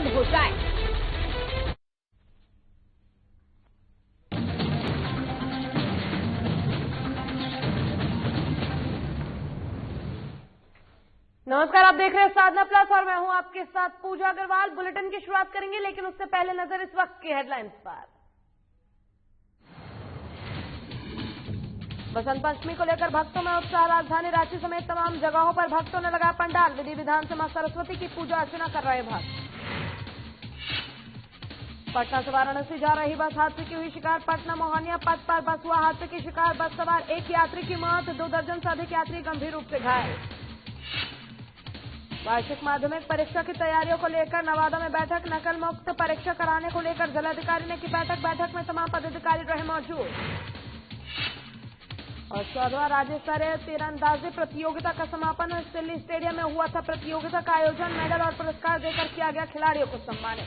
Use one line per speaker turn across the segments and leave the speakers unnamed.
बंद हो जाए। नमस्कार, आप देख रहे हैं साधना प्लस और मैं हूं आपके साथ पूजा अग्रवाल। बुलेटिन की शुरुआत करेंगे, लेकिन उससे पहले नजर इस वक्त की हेडलाइंस पर। बसंत पंचमी को लेकर भक्तों में उत्साह। राजधानी रांची समेत तमाम जगहों पर भक्तों ने लगाया पंडाल। विधि विधान से मां सरस्वती की पूजा अर्चना कर रहे भक्त। पटना से वाराणसी जा रही बस हादसे की हुई शिकार। पटना मोहनिया पथ पर बस हुआ हादसे की शिकार। बस सवार एक यात्री की मौत, 2 दर्जन से अधिक यात्री गंभीर रूप से घायल। वार्षिक माध्यमिक परीक्षा की तैयारियों को लेकर नवादा में बैठक। नकल मुक्त परीक्षा कराने को लेकर जिलाधिकारी ने की बैठक में तमाम पदाधिकारी रहे मौजूद। और 14वां राज्य स्तरीय तीरंदाजी प्रतियोगिता का समापन दिल्ली स्टेडियम में हुआ था। प्रतियोगिता का आयोजन मेडल और पुरस्कार देकर किया गया, खिलाड़ियों को सम्मानित।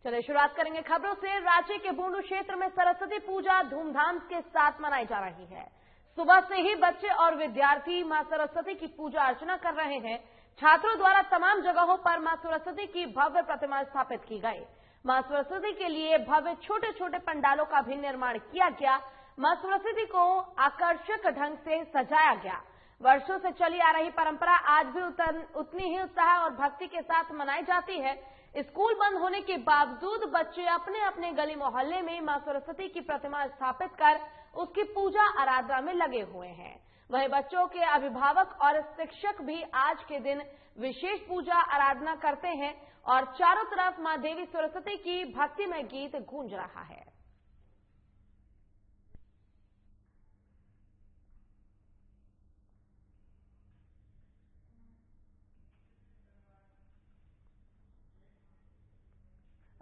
चलिए शुरुआत करेंगे खबरों से। रांची के बूंदू क्षेत्र में सरस्वती पूजा धूमधाम के साथ मनाई जा रही है। सुबह से ही बच्चे और विद्यार्थी मां सरस्वती की पूजा अर्चना कर रहे हैं। छात्रों द्वारा तमाम जगहों पर मां सरस्वती की भव्य प्रतिमा स्थापित की गई। मां सरस्वती के लिए भव्य छोटे छोटे पंडालों का भी निर्माण किया गया। मां सरस्वती को आकर्षक ढंग से सजाया गया। वर्षों से चली आ रही परंपरा आज भी उतनी ही उत्साह और भक्ति के साथ मनाई जाती है। स्कूल बंद होने के बावजूद बच्चे अपने अपने गली मोहल्ले में मां सरस्वती की प्रतिमा स्थापित कर उसकी पूजा आराधना में लगे हुए हैं। वहीं बच्चों के अभिभावक और शिक्षक भी आज के दिन विशेष पूजा आराधना करते हैं और चारों तरफ मां देवी सरस्वती की भक्तिमय गीत गूंज रहा है।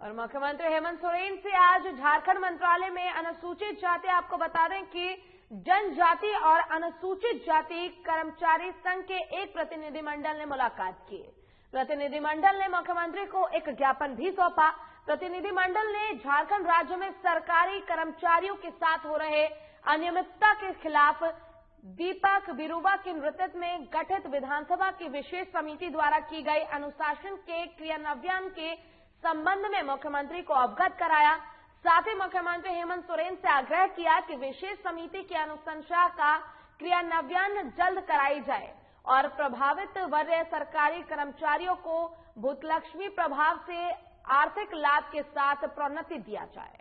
और मुख्यमंत्री हेमंत सोरेन से आज झारखंड मंत्रालय में अनुसूचित जाति, आपको बता दें कि जनजाति और अनुसूचित जाति कर्मचारी संघ के एक प्रतिनिधिमंडल ने मुलाकात की। प्रतिनिधिमंडल ने मुख्यमंत्री को एक ज्ञापन भी सौंपा। प्रतिनिधिमंडल ने झारखंड राज्य में सरकारी कर्मचारियों के साथ हो रहे अनियमितता के खिलाफ दीपक बिरुवा के नेतृत्व में गठित विधानसभा की विशेष समिति द्वारा की गई अनुशासन के क्रियान्वयन के संबंध में मुख्यमंत्री को अवगत कराया। साथ ही मुख्यमंत्री हेमंत सोरेन से आग्रह किया कि विशेष समिति की अनुशंसा का क्रियान्वयन जल्द कराई जाए और प्रभावित वरीय सरकारी कर्मचारियों को भूतलक्ष्मी प्रभाव से आर्थिक लाभ के साथ प्रोन्नति दिया जाए।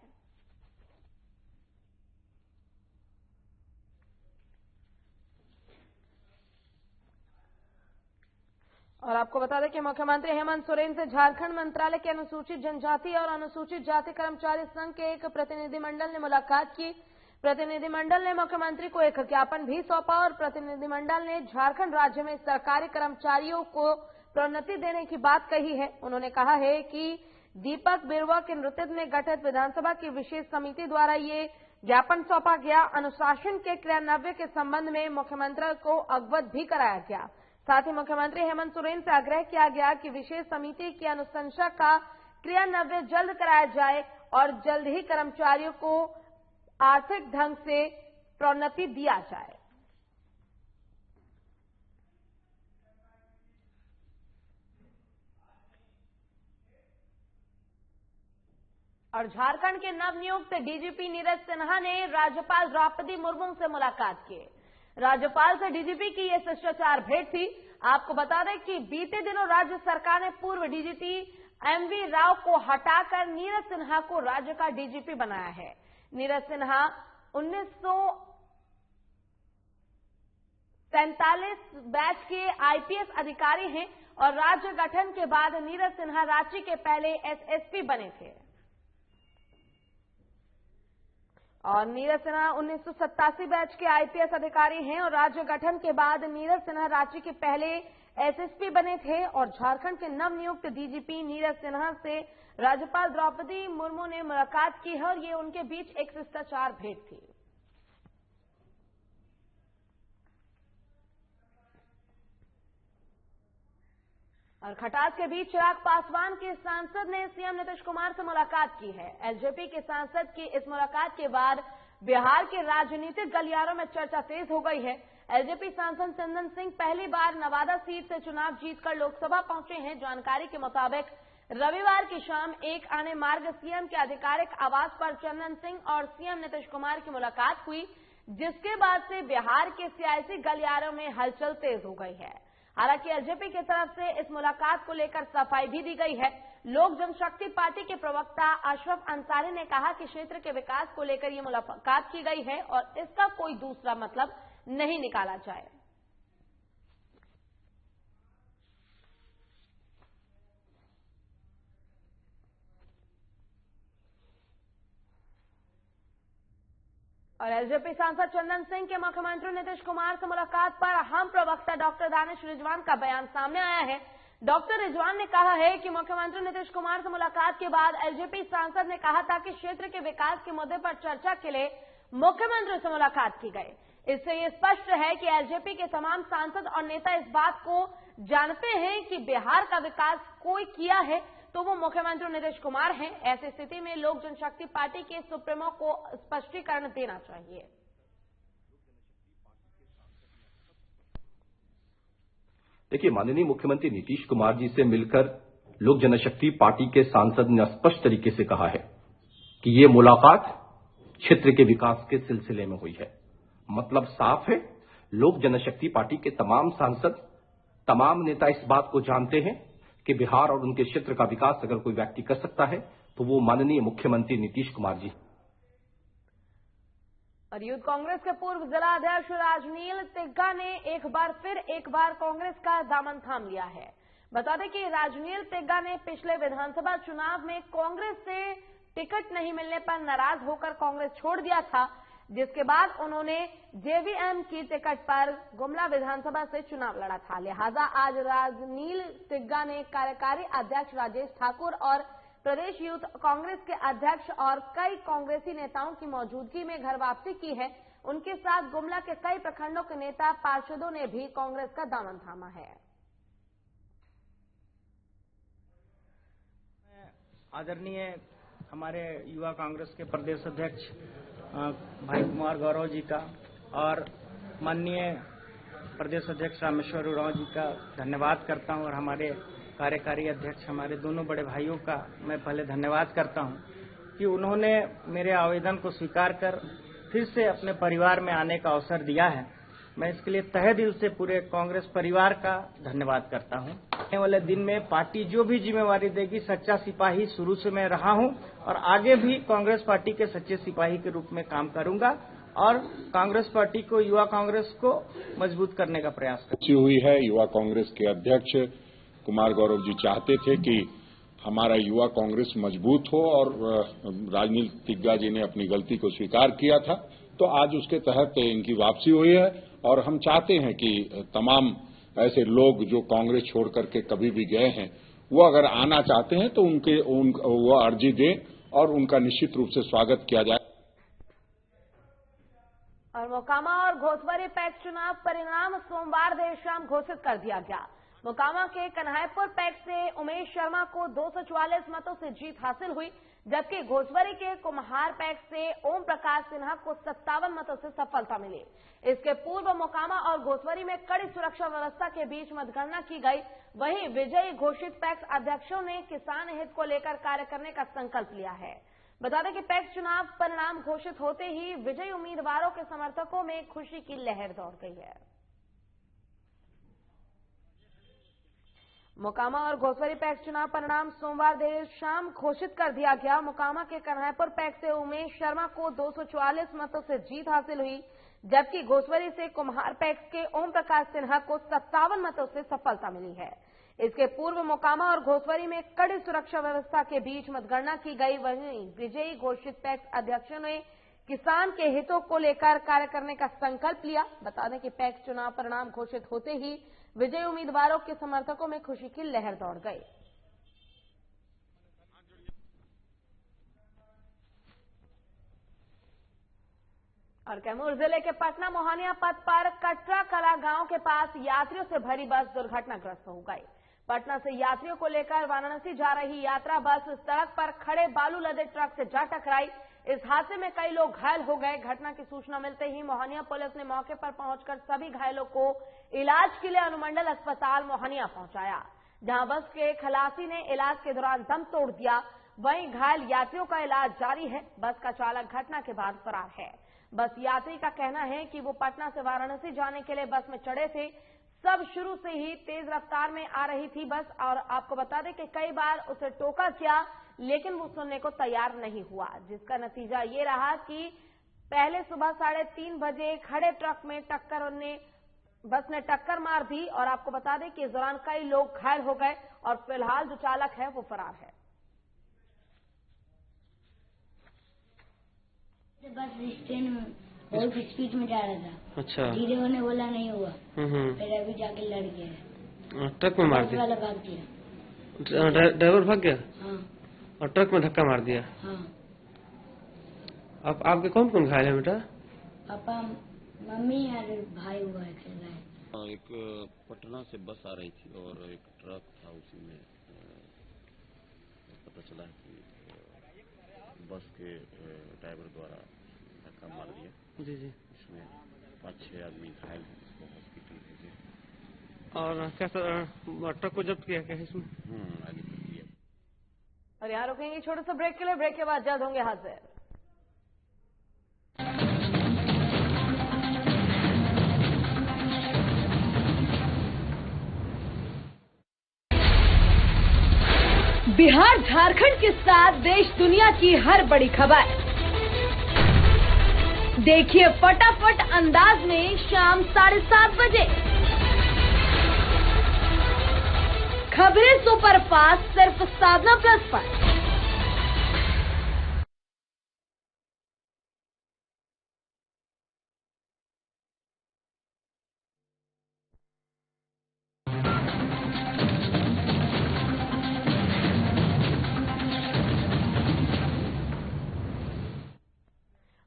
और आपको बता दें कि मुख्यमंत्री हेमंत सोरेन से झारखंड मंत्रालय के अनुसूचित जनजाति और अनुसूचित जाति कर्मचारी संघ के एक प्रतिनिधिमंडल ने मुलाकात की। प्रतिनिधिमंडल ने मुख्यमंत्री को एक ज्ञापन भी सौंपा और प्रतिनिधिमंडल ने झारखंड राज्य में सरकारी कर्मचारियों को प्रोन्नति देने की बात कही है। उन्होंने कहा है कि दीपक बिरुवा के नेतृत्व में गठित विधानसभा की विशेष समिति द्वारा ये ज्ञापन सौंपा गया। अनुशासन के क्रियान्वयन के संबंध में मुख्यमंत्री को अवगत भी कराया गया। साथ ही मुख्यमंत्री हेमंत सोरेन से आग्रह किया गया कि विशेष समिति की अनुशंसा का क्रियान्वयन जल्द कराया जाए और जल्द ही कर्मचारियों को आर्थिक ढंग से प्रोन्नति दिया जाए। और झारखंड के नवनियुक्त डीजीपी नीरज सिन्हा ने राज्यपाल द्रौपदी मुर्मू से मुलाकात की। राज्यपाल से डीजीपी की यह शिष्टाचार भेंट थी। आपको बता दें कि बीते दिनों राज्य सरकार ने पूर्व डीजीपी एमवी राव को हटाकर नीरज सिन्हा को राज्य का डीजीपी बनाया है। नीरज सिन्हा 1947 बैच के आईपीएस अधिकारी हैं और राज्य गठन के बाद नीरज सिन्हा रांची के पहले एसएसपी बने थे। और नीरज सिन्हा 1987 बैच के आईपीएस अधिकारी हैं और राज्य गठन के बाद नीरज सिन्हा रांची के पहले एसएसपी बने थे। और झारखंड के नवनियुक्त डीजीपी नीरज सिन्हा से राज्यपाल द्रौपदी मुर्मू ने मुलाकात की है और ये उनके बीच एक शिष्टाचार भेंट थी। और खटास के बीच चिराग पासवान के सांसद ने सीएम नीतीश कुमार से मुलाकात की है। एलजेपी के सांसद की इस मुलाकात के बाद बिहार के राजनीतिक गलियारों में चर्चा तेज हो गई है। एलजेपी सांसद चंदन सिंह पहली बार नवादा सीट से चुनाव जीतकर लोकसभा पहुंचे हैं। जानकारी के मुताबिक रविवार की शाम एक आने मार्ग सीएम के आधिकारिक आवास पर चंदन सिंह और सीएम नीतीश कुमार की मुलाकात हुई, जिसके बाद से बिहार के सियासी गलियारों में हलचल तेज हो गई है। हालांकि एलजेपी की तरफ से इस मुलाकात को लेकर सफाई भी दी गई है। लोक जनशक्ति पार्टी के प्रवक्ता अशरफ अंसारी ने कहा कि क्षेत्र के विकास को लेकर ये मुलाकात की गई है और इसका कोई दूसरा मतलब नहीं निकाला जाए। और एलजेपी सांसद चंदन सिंह के मुख्यमंत्री नीतीश कुमार से मुलाकात पर अहम प्रवक्ता डॉक्टर दानिश रिजवान का बयान सामने आया है। डॉक्टर रिजवान ने कहा है कि मुख्यमंत्री नीतीश कुमार से मुलाकात के बाद एलजेपी सांसद ने कहा था कि क्षेत्र के विकास के मुद्दे पर चर्चा के लिए मुख्यमंत्री से मुलाकात की गई। इससे ये स्पष्ट है कि एलजेपी के तमाम सांसद और नेता इस बात को जानते हैं कि बिहार का विकास कोई किया है तो वो मुख्यमंत्री नीतीश कुमार हैं। ऐसी स्थिति में लोक जनशक्ति पार्टी के सुप्रीमो को स्पष्टीकरण देना चाहिए।
देखिए, माननीय मुख्यमंत्री नीतीश कुमार जी से मिलकर लोक जनशक्ति पार्टी के सांसद ने स्पष्ट तरीके से कहा है कि ये मुलाकात क्षेत्र के विकास के सिलसिले में हुई है। मतलब साफ है, लोक जनशक्ति पार्टी के तमाम सांसद, तमाम नेता इस बात को जानते हैं कि बिहार और उनके क्षेत्र का विकास अगर कोई व्यक्ति कर सकता है तो वो माननीय मुख्यमंत्री नीतीश कुमार जी।
और यूथ कांग्रेस के पूर्व जिला अध्यक्ष राजनील तिग्गा ने एक बार कांग्रेस का दामन थाम लिया है। बता दें कि राजनील तिग्गा ने पिछले विधानसभा चुनाव में कांग्रेस से टिकट नहीं मिलने पर नाराज होकर कांग्रेस छोड़ दिया था, जिसके बाद उन्होंने जेवीएम की टिकट पर गुमला विधानसभा से चुनाव लड़ा था। लिहाजा आज राजनील तिग्गा ने कार्यकारी अध्यक्ष राजेश ठाकुर और प्रदेश यूथ कांग्रेस के अध्यक्ष और कई कांग्रेसी नेताओं की मौजूदगी में घर वापसी की है। उनके साथ गुमला के कई प्रखंडों के नेता पार्षदों ने भी कांग्रेस का दामन थामा है।
आदरणीय हमारे युवा कांग्रेस के प्रदेश अध्यक्ष भाई कुमार गौरव जी का और माननीय प्रदेश अध्यक्ष रामेश्वर उरांव जी का धन्यवाद करता हूं और हमारे कार्यकारी अध्यक्ष हमारे दोनों बड़े भाइयों का मैं पहले धन्यवाद करता हूं कि उन्होंने मेरे आवेदन को स्वीकार कर फिर से अपने परिवार में आने का अवसर दिया है। मैं इसके लिए तहे दिल से पूरे कांग्रेस परिवार का धन्यवाद करता हूं। आने वाले दिन में पार्टी जो भी जिम्मेवारी देगी, सच्चा सिपाही शुरू से मैं रहा हूं और आगे भी कांग्रेस पार्टी के सच्चे सिपाही के रूप में काम करूंगा और कांग्रेस पार्टी को, युवा कांग्रेस को मजबूत करने का प्रयास
करूंगा। हुई है युवा कांग्रेस के अध्यक्ष कुमार गौरव जी चाहते थे कि हमारा युवा कांग्रेस मजबूत हो और राजनील तिग्गा जी ने अपनी गलती को स्वीकार किया था, तो आज उसके तहत इनकी वापसी हुई है और हम चाहते हैं कि तमाम ऐसे लोग जो कांग्रेस छोड़ करके कभी भी गए हैं, वो अगर आना चाहते हैं तो वो अर्जी दें और उनका निश्चित रूप से स्वागत किया जाए।
और मोकामा और घोसवरी पैक्स चुनाव परिणाम सोमवार देर शाम घोषित कर दिया गया। मोकामा के कन्हैपुर पैक्स से उमेश शर्मा को 244 मतों से जीत हासिल हुई, जबकि घोसवरी के कुम्हार पैक्स से ओम प्रकाश सिन्हा को 57 मतों से सफलता मिली। इसके पूर्व मोकामा और घोसवरी में कड़ी सुरक्षा व्यवस्था के बीच मतगणना की गई। वहीं विजयी घोषित पैक्स अध्यक्षों ने किसान हित को लेकर कार्य करने का संकल्प लिया है। बता दें कि पैक्स चुनाव परिणाम घोषित होते ही विजयी उम्मीदवारों के समर्थकों में खुशी की लहर दौड़ गई है। मोकामा और घोसवरी पैक्स चुनाव परिणाम सोमवार देर शाम घोषित कर दिया गया। मोकामा के कन्हैपुर पैक्स से उमेश शर्मा को 244 मतों से जीत हासिल हुई, जबकि घोसवरी से कुम्हार पैक्स के ओम प्रकाश सिन्हा को 57 मतों से सफलता मिली है। इसके पूर्व मोकामा और घोसवरी में कड़ी सुरक्षा व्यवस्था के बीच मतगणना की गई। वहीं विजयी घोषित पैक्स अध्यक्षों ने किसान के हितों को लेकर कार्य करने का संकल्प लिया। बता दें कि पैक्स चुनाव परिणाम घोषित होते ही विजयी उम्मीदवारों के समर्थकों में खुशी की लहर दौड़ गई। और कैमूर जिले के पटना मोहानिया पथ पर कटरा कला गांव के पास यात्रियों से भरी बस दुर्घटनाग्रस्त हो गई। पटना से यात्रियों को लेकर वाराणसी जा रही यात्रा बस सड़क पर खड़े बालू लदे ट्रक से जा टकराई। इस हादसे में कई लोग घायल हो गए। घटना की सूचना मिलते ही मोहनिया पुलिस ने मौके पर पहुंचकर सभी घायलों को इलाज के लिए अनुमंडल अस्पताल मोहनिया पहुंचाया, जहां बस के खलासी ने इलाज के दौरान दम तोड़ दिया। वहीं घायल यात्रियों का इलाज जारी है। बस का चालक घटना के बाद फरार है। बस यात्री का कहना है कि वो पटना से वाराणसी जाने के लिए बस में चढ़े थे। सब शुरू से ही तेज रफ्तार में आ रही थी बस, और आपको बता दें कि कई बार उसे टोका किया, लेकिन वो सुनने को तैयार नहीं हुआ, जिसका नतीजा ये रहा कि पहले सुबह 3:30 बजे खड़े ट्रक में बस ने टक्कर मार दी। और आपको बता दें कि इस दौरान कई लोग घायल हो गए और फिलहाल जो चालक है वो फरार है।
बस स्टैंड में बहुत स्पीड में जा रहा था।
अच्छा।
धीरे होने बोला, नहीं हुआ। फिर अभी जाके लड़ गया।
ट्रक में मार दिया?
वाला भाग गया।
ड्राइवर भाग गया?
हाँ।
और ट्रक में धक्का मार दिया?
हाँ।
अब आपके कौन कौन घायल है बेटा?
पापा, मम्मी और भाई हुआ है खेल रहा है।
एक पटना से बस आ रही थी और एक ट्रक था, उसी में पता चला कि बस के ड्राइवर द्वारा धक्का मार दिया।
जी जी।
इसमें 5-6 आदमी घायल हैं, इसको हॉस्पिटल भेजे।
और क्या ट्रक को जब्त किया क्या है इसमें?
आगे प्रक्रिया।
और यहाँ रुकेंगे छोटे से ब्रेक के लिए। ब्रेक के बाद जल्द होंगे हाजिर। बिहार झारखंड के साथ देश दुनिया की हर बड़ी खबर देखिए फटाफट अंदाज में शाम 7:30 बजे। खबरें सुपरफास्ट सिर्फ साधना प्लस पर।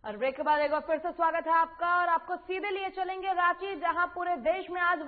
और ब्रेक के बाद एक बार फिर से स्वागत है आपका, और आपको सीधे लिए चलेंगे रांची, जहां पूरे देश में आज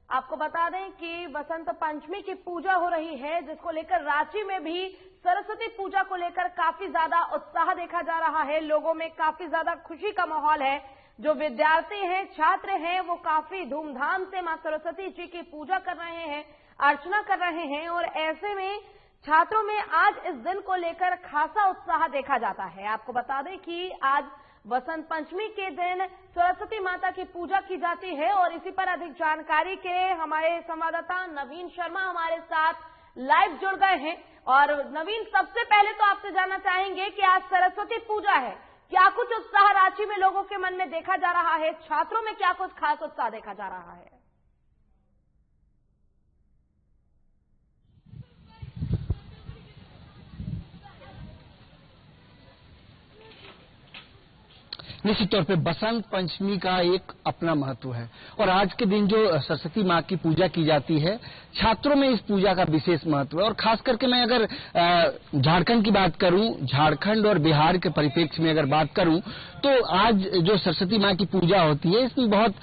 आपको बता दें कि वसंत पंचमी की पूजा हो रही है, जिसको लेकर रांची में भी सरस्वती पूजा को लेकर काफी ज्यादा उत्साह देखा जा रहा है। लोगों में काफी ज्यादा खुशी का माहौल है। जो विद्यार्थी हैं, छात्र हैं, वो काफी धूमधाम से मां सरस्वती जी की पूजा कर रहे हैं, अर्चना कर रहे हैं। और ऐसे में छात्रों में आज इस दिन को लेकर खासा उत्साह देखा जाता है। आपको बता दें कि आज वसंत पंचमी के दिन सरस्वती माता की पूजा की जाती है, और इसी पर अधिक जानकारी के हमारे संवाददाता नवीन शर्मा हमारे साथ लाइव जुड़ गए हैं। और नवीन, सबसे पहले तो आपसे जानना चाहेंगे कि आज सरस्वती पूजा है, क्या कुछ उत्साह रांची में लोगों के मन में देखा जा रहा है? छात्रों में क्या कुछ खास उत्साह देखा जा रहा है?
निश्चित तौर पे बसंत पंचमी का एक अपना महत्व है, और आज के दिन जो सरस्वती माँ की पूजा की जाती है, छात्रों में इस पूजा का विशेष महत्व है। और खास करके मैं अगर झारखंड की बात करूं, झारखंड और बिहार के परिप्रेक्ष्य में अगर बात करूं, तो आज जो सरस्वती माँ की पूजा होती है, इसमें बहुत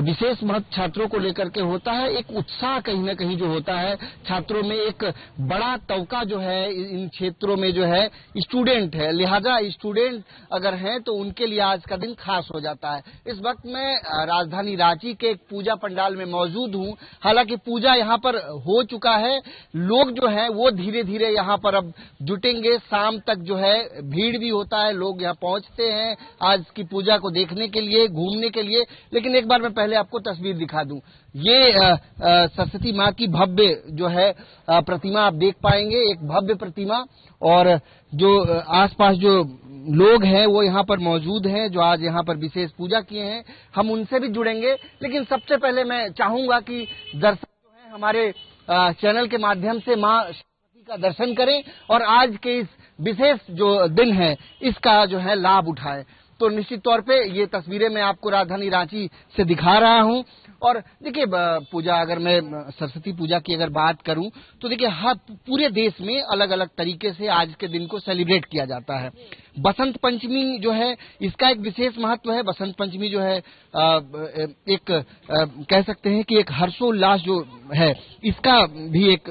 विशेष महत्व छात्रों को लेकर के होता है। एक उत्साह कहीं न कहीं जो होता है छात्रों में, एक बड़ा तवका जो है इन क्षेत्रों में जो है स्टूडेंट है, लिहाजा स्टूडेंट अगर हैं तो उनके लिए आज का दिन खास हो जाता है। इस वक्त मैं राजधानी रांची के एक पूजा पंडाल में मौजूद हूं। हालांकि पूजा यहां पर हो चुका है, लोग जो है वो धीरे धीरे यहां पर अब जुटेंगे। शाम तक जो है भीड़ भी होता है, लोग यहां पहुंचते हैं आज की पूजा को देखने के लिए, घूमने के लिए। लेकिन एक बार मैं पहले आपको तस्वीर दिखा दूं। ये सरस्वती माँ की भव्य जो है प्रतिमा आप देख पाएंगे, एक भव्य प्रतिमा। और जो आसपास जो लोग हैं वो यहाँ पर मौजूद हैं, जो आज यहाँ पर विशेष पूजा किए हैं, हम उनसे भी जुड़ेंगे। लेकिन सबसे पहले मैं चाहूंगा कि दर्शक जो है हमारे चैनल के माध्यम से माँ सरस्वती का दर्शन करें और आज के इस विशेष जो दिन है इसका जो है लाभ उठाएं। तो निश्चित तौर पे ये तस्वीरें मैं आपको राजधानी रांची से दिखा रहा हूं। और देखिए पूजा, अगर मैं सरस्वती पूजा की अगर बात करूं तो देखिए हर पूरे देश में अलग अलग तरीके से आज के दिन को सेलिब्रेट किया जाता है। बसंत पंचमी जो है इसका एक विशेष महत्व है। बसंत पंचमी जो है एक कह सकते हैं कि एक हर्षोल्लास जो है इसका भी एक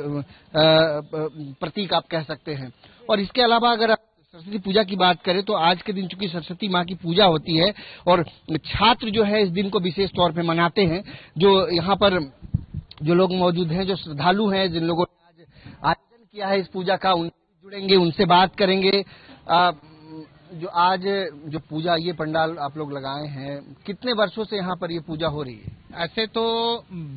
प्रतीक आप कह सकते हैं। और इसके अलावा अगर सरस्वती पूजा की बात करें तो आज के दिन चूंकि सरस्वती माँ की पूजा होती है और छात्र जो है इस दिन को विशेष तौर पे मनाते हैं। जो यहाँ पर जो लोग मौजूद हैं, जो श्रद्धालु हैं, जिन लोगों ने आज आयोजन किया है इस पूजा का, उनसे जुड़ेंगे, उनसे बात करेंगे। जो आज जो पूजा, ये पंडाल आप लोग लगाए हैं, कितने वर्षों से यहाँ पर ये पूजा हो रही है?
ऐसे तो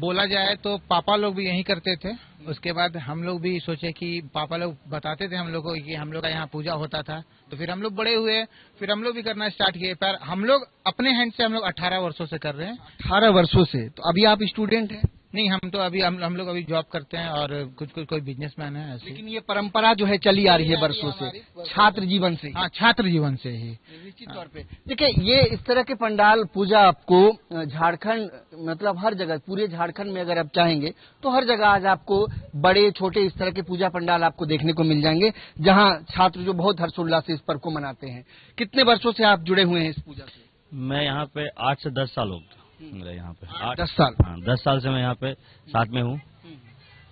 बोला जाए तो पापा लोग भी यही करते थे। उसके बाद हम लोग भी सोचे कि पापा लोग बताते थे हम लोग को कि हम लोग का यहाँ पूजा होता था, तो फिर हम लोग बड़े हुए, फिर हम लोग भी करना स्टार्ट किए। पर हम लोग अपने हैंड से हम लोग 18 वर्षों से कर रहे हैं।
18 वर्षों से? तो अभी आप स्टूडेंट हैं?
नहीं, हम तो अभी हम लोग अभी जॉब करते हैं और कुछ कोई बिजनेसमैन है ऐसे।
लेकिन ये परंपरा जो है चली आ रही है वर्षों से, छात्र जीवन से।
हाँ, छात्र जीवन से ही
निश्चित तौर पे। देखिए, ये इस तरह के पंडाल पूजा आपको झारखंड, मतलब हर जगह, पूरे झारखंड में अगर आप चाहेंगे तो हर जगह आज आपको बड़े छोटे इस तरह के पूजा पंडाल आपको देखने को मिल जाएंगे, जहाँ छात्र जो बहुत हर्षोल्लास से इस पर्व को मनाते हैं। कितने वर्षों से आप जुड़े हुए हैं इस पूजा से?
मैं यहाँ पे 8 से 10 साल हो गए मेरे यहाँ पे।
10 साल?
हाँ, 10 साल से मैं यहाँ पे साथ में हूँ।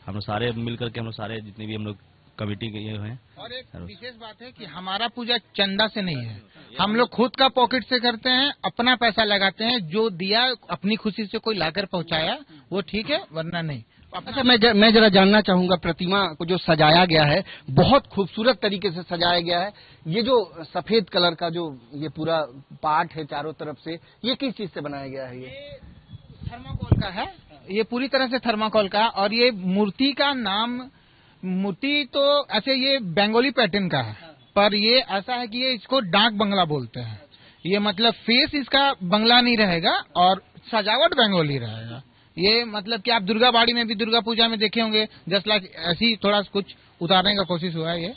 हम लोग सारे मिलकर के, हम लोग सारे जितने भी हम लोग कमेटी के ये हैं।
और एक विशेष बात है कि हमारा पूजा चंदा से नहीं है, हम लोग खुद का पॉकेट से करते हैं, अपना पैसा लगाते हैं। जो दिया अपनी खुशी से कोई लाकर पहुँचाया वो ठीक है, वरना नहीं।
अच्छा, मैं जरा जानना चाहूंगा, प्रतिमा को जो सजाया गया है, बहुत खूबसूरत तरीके से सजाया गया है। ये जो सफेद कलर का जो ये पूरा पार्ट है चारों तरफ से, ये किस चीज से बनाया गया है?
ये थर्माकोल का है, ये पूरी तरह से थर्माकोल का। और ये मूर्ति का नाम, मूर्ति तो ऐसे ये बंगाली पैटर्न का है, पर ये ऐसा है कि ये इसको डाक बंगला बोलते हैं। ये मतलब फेस इसका बंगला नहीं रहेगा और सजावट बंगाली रहेगा। ये मतलब कि आप दुर्गा बाड़ी में भी दुर्गा पूजा में देखे होंगे, जस्ट लाइक ऐसी थोड़ा कुछ उतारने का कोशिश हुआ है। ये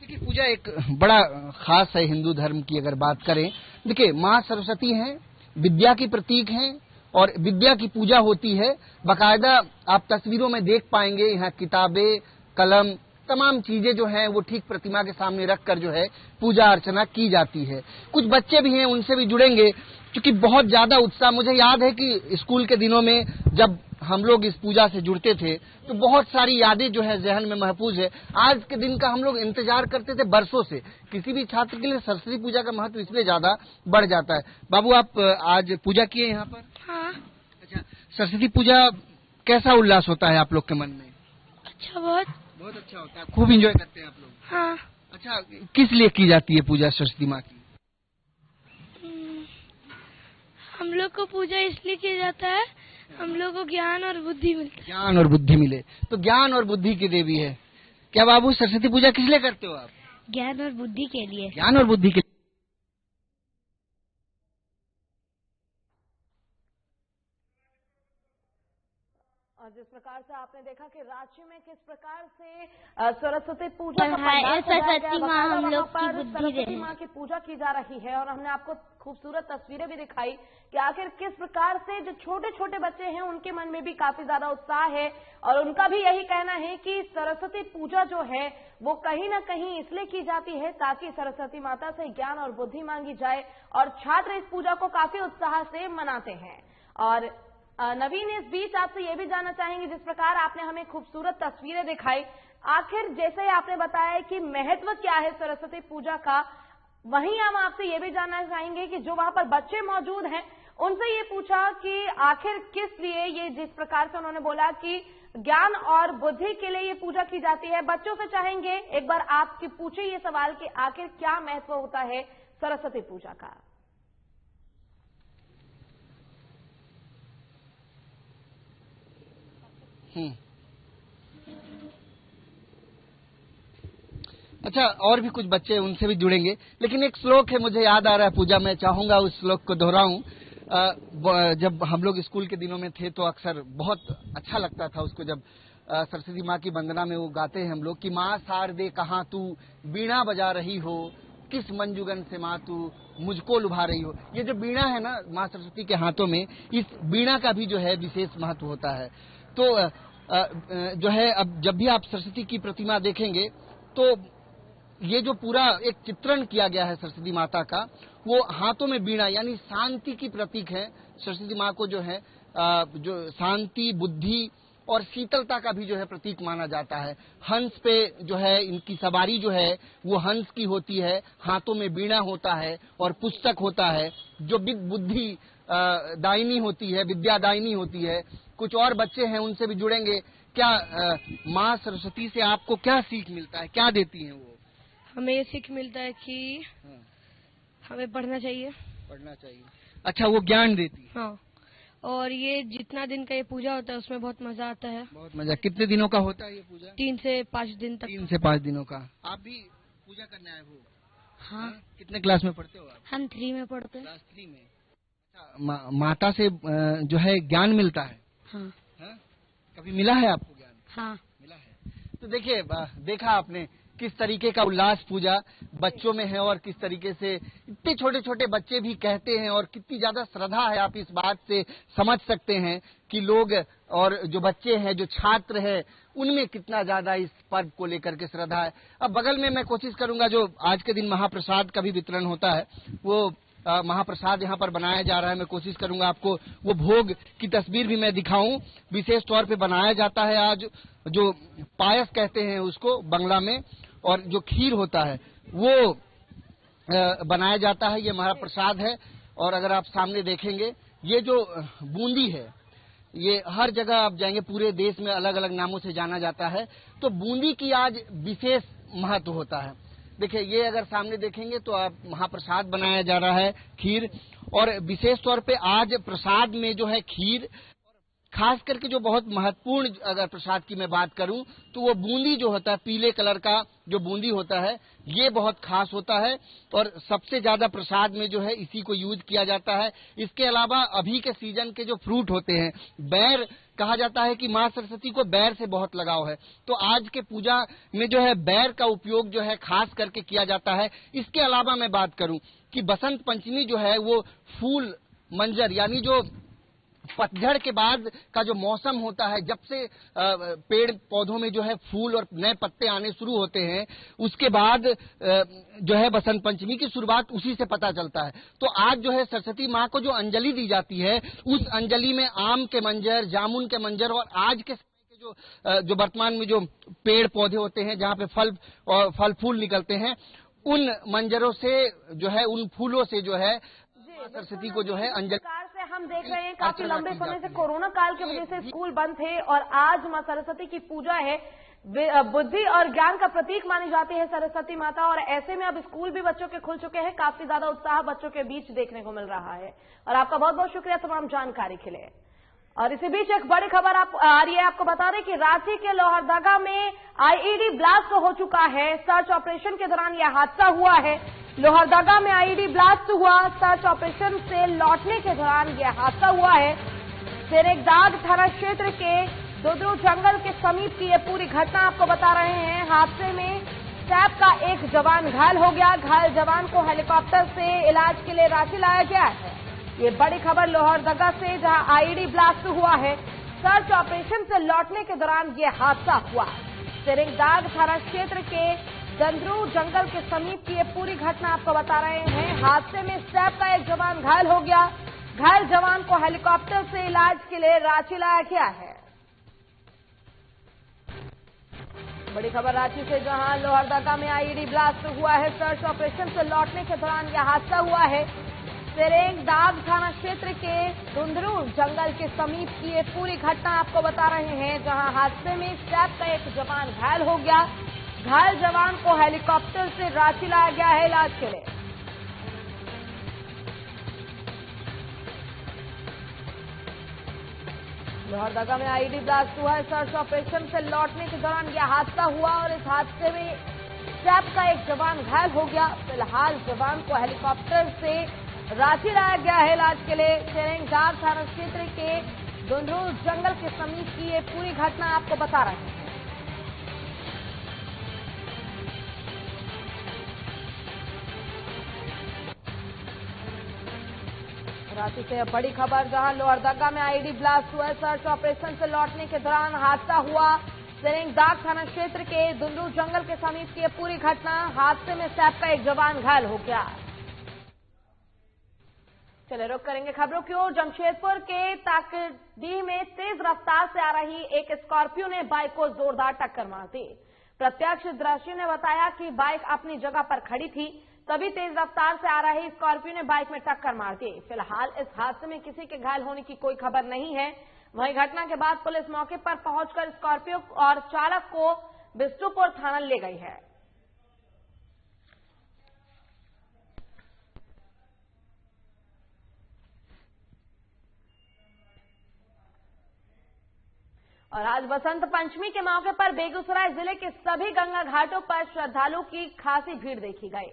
देखिए, पूजा एक बड़ा खास है हिंदू धर्म की अगर बात करें। देखिए, माँ सरस्वती हैं, विद्या की प्रतीक हैं और विद्या की पूजा होती है। बाकायदा आप तस्वीरों में देख पाएंगे, यहाँ किताबें, कलम, तमाम चीजें जो हैं वो ठीक प्रतिमा के सामने रखकर जो है पूजा अर्चना की जाती है। कुछ बच्चे भी हैं, उनसे भी जुड़ेंगे, क्योंकि बहुत ज्यादा उत्साह। मुझे याद है कि स्कूल के दिनों में जब हम लोग इस पूजा से जुड़ते थे तो बहुत सारी यादें जो है जहन में महफूज है। आज के दिन का हम लोग इंतजार करते थे बरसों से। किसी भी छात्र के लिए सरस्वती पूजा का महत्व इसलिए ज्यादा बढ़ जाता है। बाबू, आप आज पूजा किए यहाँ पर?
हाँ।
अच्छा, सरस्वती पूजा कैसा उल्लास होता है आप लोग के मन में?
अच्छा, बहुत
अच्छा होता है, खूब एंजॉय करते हैं आप लोग?
हाँ।
अच्छा, किस लिए की जाती है पूजा सरस्वती माँ की?
हम लोग को पूजा इसलिए किया जाता है, हम लोग को ज्ञान और बुद्धि मिलता है।
ज्ञान और बुद्धि मिले, तो ज्ञान और बुद्धि की देवी है। क्या बाबू, सरस्वती पूजा किस लिए करते हो आप?
ज्ञान और बुद्धि के लिए।
ज्ञान और बुद्धि के लिए।
और जिस प्रकार से आपने देखा कि रांची में किस प्रकार से सरस्वती पूजा का पंडाल सजाया गया, सरस्वती माँ की पूजा की जा रही है। और हमने आपको खूबसूरत तस्वीरें भी दिखाई कि आखिर किस प्रकार से जो छोटे छोटे बच्चे हैं उनके मन में भी काफी ज्यादा उत्साह है। और उनका भी यही कहना है कि सरस्वती पूजा जो है वो कहीं ना कहीं इसलिए की जाती है ताकि सरस्वती माता से ज्ञान और बुद्धि मांगी जाए। और छात्र इस पूजा को काफी उत्साह से मनाते हैं। और नवीन, इस बीच आपसे ये भी जानना चाहेंगे, जिस प्रकार आपने हमें खूबसूरत तस्वीरें दिखाई, आखिर जैसे आपने बताया कि महत्व क्या है सरस्वती पूजा का, वहीं हम आपसे ये भी जानना चाहेंगे कि जो वहां पर बच्चे मौजूद हैं उनसे ये पूछा कि आखिर किस लिए ये, जिस प्रकार से उन्होंने बोला कि ज्ञान और बुद्धि के लिए ये पूजा की जाती है। बच्चों से चाहेंगे एक बार आपकी पूछे ये सवाल कि आखिर क्या महत्व होता है सरस्वती पूजा का।
अच्छा, और भी कुछ बच्चे, उनसे भी जुड़ेंगे। लेकिन एक श्लोक है, मुझे याद आ रहा है पूजा, मैं चाहूंगा उस श्लोक को दोहराऊं। जब हम लोग स्कूल के दिनों में थे तो अक्सर बहुत अच्छा लगता था उसको, जब सरस्वती माँ की वंदना में वो गाते हैं हम लोग कि माँ शारदे कहाँ तू वीणा बजा रही हो, किस मंजुगन से माँ तू मुझको लुभा रही हो। ये जो वीणा है ना माँ सरस्वती के हाथों में, इस वीणा का भी जो है विशेष महत्व होता है। तो जो है, अब जब भी आप सरस्वती की प्रतिमा देखेंगे तो ये जो पूरा एक चित्रण किया गया है सरस्वती माता का, वो हाथों में वीणा यानी शांति की प्रतीक है। सरस्वती माँ को जो है जो शांति, बुद्धि और शीतलता का भी जो है प्रतीक माना जाता है। हंस पे जो है इनकी सवारी जो है वो हंस की होती है, हाथों में बीड़ा होता है और पुस्तक होता है जो बुद्धि दायिनी होती है, विद्यादायिनी होती है। कुछ और बच्चे हैं, उनसे भी जुड़ेंगे। क्या माँ सरस्वती से आपको क्या सीख मिलता है, क्या देती हैं वो?
हमें ये सीख मिलता है कि हमें पढ़ना चाहिए।
पढ़ना चाहिए। अच्छा, वो ज्ञान देती है।
हाँ, और ये जितना दिन का ये पूजा होता है उसमें बहुत मजा आता है।
बहुत मजा। कितने दिनों का होता है ये पूजा?
3 से 5 दिन तक।
3 से 5 दिनों का। आप भी पूजा करने आए हो?
हाँ।
कितने क्लास में पढ़ते हो आप?
हम 3 में पढ़ते हैं।
क्लास 3 में। अच्छा, माता से जो है ज्ञान मिलता है?
हाँ।
कभी मिला है आपको ज्ञान?
हाँ,
मिला है। तो देखिए, देखा आपने किस तरीके का उल्लास पूजा बच्चों में है और किस तरीके से इतने छोटे छोटे बच्चे भी कहते हैं और कितनी ज्यादा श्रद्धा है। आप इस बात से समझ सकते हैं कि लोग और जो बच्चे हैं, जो छात्र हैं, उनमें कितना ज्यादा इस पर्व को लेकर के श्रद्धा है। अब बगल में मैं कोशिश करूंगा, जो आज के दिन महाप्रसाद का भी वितरण होता है, वो महाप्रसाद यहाँ पर बनाया जा रहा है। मैं कोशिश करूंगा आपको वो भोग की तस्वीर भी मैं दिखाऊं। विशेष तौर पे बनाया जाता है आज जो पायस कहते हैं उसको बंगला में, और जो खीर होता है वो बनाया जाता है। ये महाप्रसाद है। और अगर आप सामने देखेंगे, ये जो बूंदी है, ये हर जगह आप जाएंगे, पूरे देश में अलग अलग नामों से जाना जाता है। तो बूंदी की आज विशेष महत्व होता है। देखिए, ये अगर सामने देखेंगे तो आप महाप्रसाद बनाया जा रहा है, खीर। और विशेष तौर पे आज प्रसाद में जो है खीर, खास करके जो बहुत महत्वपूर्ण अगर प्रसाद की मैं बात करूं तो वो बूंदी जो होता है, पीले कलर का जो बूंदी होता है, ये बहुत खास होता है और सबसे ज्यादा प्रसाद में जो है इसी को यूज किया जाता है। इसके अलावा अभी के सीजन के जो फ्रूट होते हैं, बैर, कहा जाता है कि माँ सरस्वती को बैर से बहुत लगाव है, तो आज के पूजा में जो है बैर का उपयोग जो है खास करके किया जाता है। इसके अलावा मैं बात करूं कि बसंत पंचमी जो है वो फूल मंजर, यानी जो पतझड़ के बाद का जो मौसम होता है, जब से पेड़ पौधों में जो है फूल और नए पत्ते आने शुरू होते हैं, उसके बाद जो है बसंत पंचमी की शुरुआत उसी से पता चलता है। तो आज जो है सरस्वती माँ को जो अंजलि दी जाती है, उस अंजलि में आम के मंजर, जामुन के मंजर और आज के जो वर्तमान में जो पेड़ पौधे होते हैं जहाँ पे फल फूल निकलते हैं, उन मंजरों से जो है, उन फूलों से जो है सरस्वती को जो है अंजलि।
से हम देख रहे हैं काफी लंबे समय से कोरोना काल की वजह से स्कूल बंद थे और आज मां सरस्वती की पूजा है। बुद्धि और ज्ञान का प्रतीक मानी जाती है सरस्वती माता, और ऐसे में अब स्कूल भी बच्चों के खुल चुके हैं। काफी ज्यादा उत्साह बच्चों के बीच देखने को मिल रहा है और आपका बहुत बहुत शुक्रिया तमाम जानकारी के लिए। और इसी बीच एक बड़ी खबर आ रही है, आपको बता दें कि रांची के लोहरदगा में आईईडी ब्लास्ट हो चुका है। सर्च ऑपरेशन के दौरान यह हादसा हुआ है। लोहरदगा में आईईडी ब्लास्ट हुआ, सर्च ऑपरेशन से लौटने के दौरान यह हादसा हुआ है। सेरेकदाग थाना क्षेत्र के दुदरू जंगल के समीप की यह पूरी घटना आपको बता रहे हैं। हादसे में सैप का एक जवान घायल हो गया। घायल जवान को हेलीकॉप्टर से इलाज के लिए रांची लाया गया है। ये बड़ी खबर लोहरदगा से, जहां आईईडी ब्लास्ट हुआ है। सर्च ऑपरेशन से लौटने के दौरान यह हादसा हुआ। सेरेकदाग थाना क्षेत्र के दुदरू जंगल के समीप की ये पूरी घटना आपको बता रहे हैं। हादसे में सैप का एक जवान घायल हो गया। घायल जवान को हेलीकॉप्टर से इलाज के लिए रांची लाया गया है। बड़ी खबर रांची से, जहां लोहरदगा में आईईडी ब्लास्ट हुआ है। सर्च ऑपरेशन से लौटने के दौरान यह हादसा हुआ है। सेरेकदाग थाना क्षेत्र के दुदरू जंगल के समीप की ये पूरी घटना आपको बता रहे हैं, जहां हादसे में सैप का एक जवान घायल हो गया। घायल जवान को हेलीकॉप्टर से रांची लाया गया है इलाज के लिए। लोहरदगा में आईईडी ब्लास्ट हुआ है। सर्च ऑपरेशन से लौटने के दौरान यह हादसा हुआ और इस हादसे में सैप का एक जवान घायल हो गया। फिलहाल जवान को हेलीकॉप्टर से रांची लाया गया है इलाज के लिए। सेरेकदाग थाना क्षेत्र के दुदरू जंगल के समीप की ये पूरी घटना आपको बता रहे हैं। रांची से बड़ी खबर, जहां लोहरदगा में आईईडी ब्लास्ट हुआ है। सर्च ऑपरेशन से लौटने के दौरान हादसा हुआ। सेरेकदाग थाना क्षेत्र के दुदरू जंगल के समीप की पूरी घटना। हादसे में सैप का एक जवान घायल हो गया। चले रुक करेंगे खबरों की ओर। जमशेदपुर के ताकडीह में तेज रफ्तार से आ रही एक स्कॉर्पियो ने बाइक को जोरदार टक्कर मार दी। प्रत्यक्षदर्शी ने बताया कि बाइक अपनी जगह पर खड़ी थी, तभी तेज रफ्तार से आ रही स्कॉर्पियो ने बाइक में टक्कर मार दी। फिलहाल इस हादसे में किसी के घायल होने की कोई खबर नहीं है। वहीं घटना के बाद पुलिस मौके पर पहुंचकर स्कॉर्पियो और चालक को बिष्टुपुर थाना ले गई है। और आज बसंत पंचमी के मौके पर बेगूसराय जिले के सभी गंगा घाटों पर श्रद्धालुओं की खासी भीड़ देखी गई।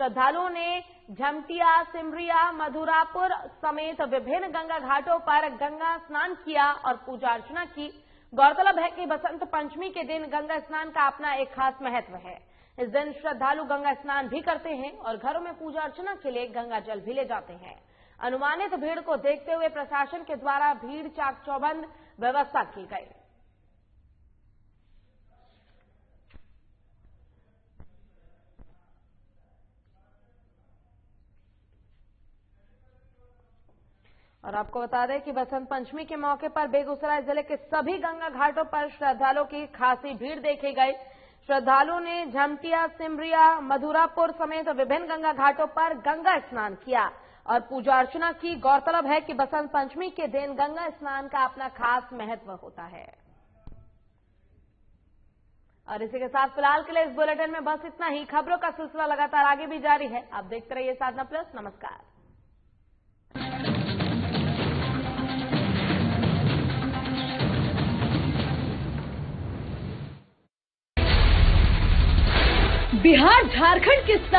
श्रद्धालुओं ने झमटिया, सिमरिया, मधुरापुर समेत विभिन्न गंगा घाटों पर गंगा स्नान किया और पूजा अर्चना की। गौरतलब है कि बसंत पंचमी के दिन गंगा स्नान का अपना एक खास महत्व है। इस दिन श्रद्धालु गंगा स्नान भी करते हैं और घरों में पूजा अर्चना के लिए गंगा जल भी ले जाते हैं। अनुमानित भीड़ को देखते हुए प्रशासन के द्वारा भीड़ चाक चौबंद व्यवस्था की गई। और आपको बता दें कि बसंत पंचमी के मौके पर बेगूसराय जिले के सभी गंगा घाटों पर श्रद्धालुओं की खासी भीड़ देखी गई। श्रद्धालुओं ने झमटिया, सिमरिया, मधुरापुर समेत विभिन्न गंगा घाटों पर गंगा स्नान किया और पूजा अर्चना की। गौरतलब है कि बसंत पंचमी के दिन गंगा स्नान का अपना खास महत्व होता है। और इसी के साथ फिलहाल के लिए इस बुलेटिन में बस इतना ही। खबरों का सिलसिला लगातार आगे भी जारी है। आप देखते रहिए साधना प्लस। नमस्कार।
बिहार झारखंड के